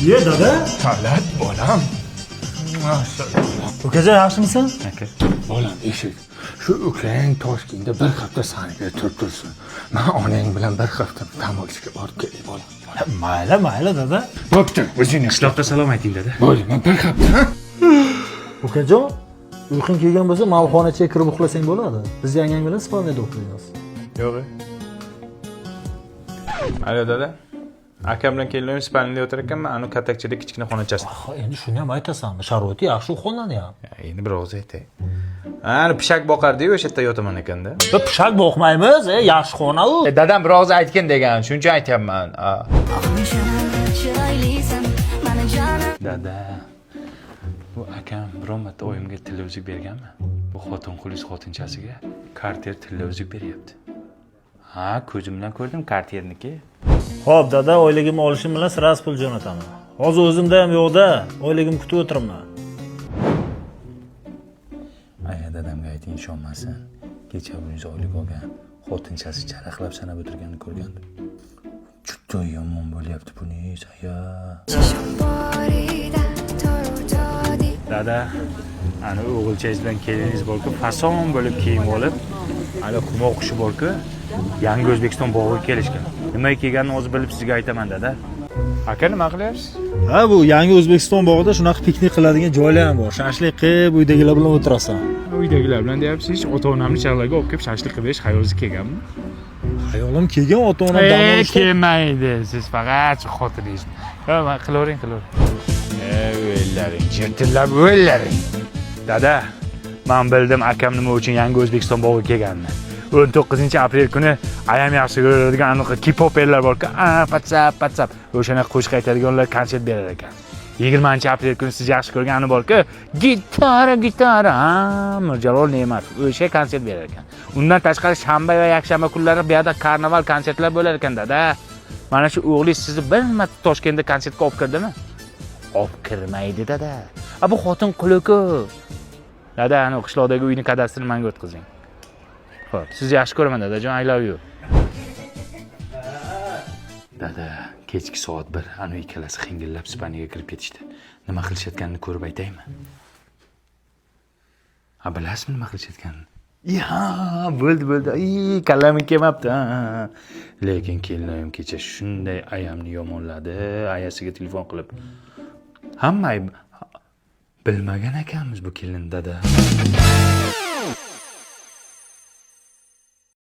Ye dada. Talat bolam. Ukajon yaxshimisan? Aka. Bolam eshit. Shu ukang Toshkentda bir hafta saniga turib tursin. Men onang bilan bir hafta dam olishga borib kelay bolam. Mayli dada. Bo'pti, o'zing Qishloqqa salom ayting dada. Bo'ldi, men bir hafta. Ukajon, uyqung kelgan bo'lsa, malxonachiga kirib uxlasang bo'ladi. Biz yangang bilan Ispaniyada o'qiymiz. Yo'q. Alo dada. Akam bilan kelinlar Ispaniyada o'tirar ekanman, anu katakchada kichkina xonachasida. Endi shuni ham aytasanmi? Sharoiti yaxshi xonani ham. Endi bir og'iz aytay. Ani pishak boqardi-yu, o'sha yerda yotaman ekanda. Biz pishak boqmaymiz, yaxshi xona u. Dadam bir og'iz aytgan degan, shuncha aytyapman. Dada. Bu akam biron marta oyimga tilla uzuk berganmi? Bu xotin qulis xotinchasiga karter tilla uzuk beryapti. Ha, ko'zim bilan ko'rdim karterniki. Xo'p, dada, oyligimni olishim bilan sirasi pul jo'nataman. Hozir o'zimda ham yo'q-da, oyligimni kutib o'tiribman. Aya dadamga ayting ishonmasin. Kecha o'zingiz oylik olgan xotinchasi charaqlab sanab o'tirganini ko'rgandim. Juda yomon bo'lyapti buningiz, aya. Dada, ana o'g'ilchangiz bilan keliningiz bor-ku, fason bo'lib kiyim olib, ana qum o'qishi bor-ku, Yangi O'zbekiston bog'iga kelishgan. Nimaga kelganini hozir bilib sizga aytaman, dada. Aka nima qilyapsiz? Ha, bu Yangi O'zbekiston bog'ida shunaqa piknik qiladigan joylar ham bor. Shashlik qilib, uydagilar bilan o'tirasan. Uydagilar bilan deyapsiz, ota-onamni chaqlarga olib kelib shashlik qilib berish xayolingizga kelganmi? Hayolim kelgan, ota-onam dam olishda. Kelmaydi, siz faqat xotiningiz. Ha, qilavering. O'ylaring, jirtillab o'ylaring. Dada, men bildim akam nima uchun Yangi O'zbekiston bog'iga kelganini. 19-aprel kuni ayam yaxshi ko'radigan aniq K-popperlar bor-ku, patsap. O'shana qo'shiq aytadiganlar konsert berar ekan. 20-aprel kuni siz yaxshi ko'rgan ani bor-ku, gitara, Mirjalol Ne'matov o'sha konsert berar ekan. Undan tashqari shanba va yakshanba kunlari bu yerda karnaval konsertlar bo'lar ekan, dada. Mana shu o'g'lingiz sizni bir marta Toshkentda konsertga olib kirdimi? Olib kirmaydi, dada. Bu xotin quli-ku. Dada, ana qishloqdagi uyni kadastrini menga o'tkazing. Xo'p, sizni yaxshi ko'raman, dadajon, I love you. Dada, kechki soat 1 anu ikkalasi xingillab Ispaniyaga kirib ketishdi. Nima qilishayotganini ko'rib aytaymi? Bilasizmi nima qilishayotganini? Ya, bo'ldi. Kallamim kelmabdi. Lekin kelinim kecha shunday ayamni yomonladi, ayasiga telefon qilib. Hamma bilmagan ekanmiz bu kelin, dada.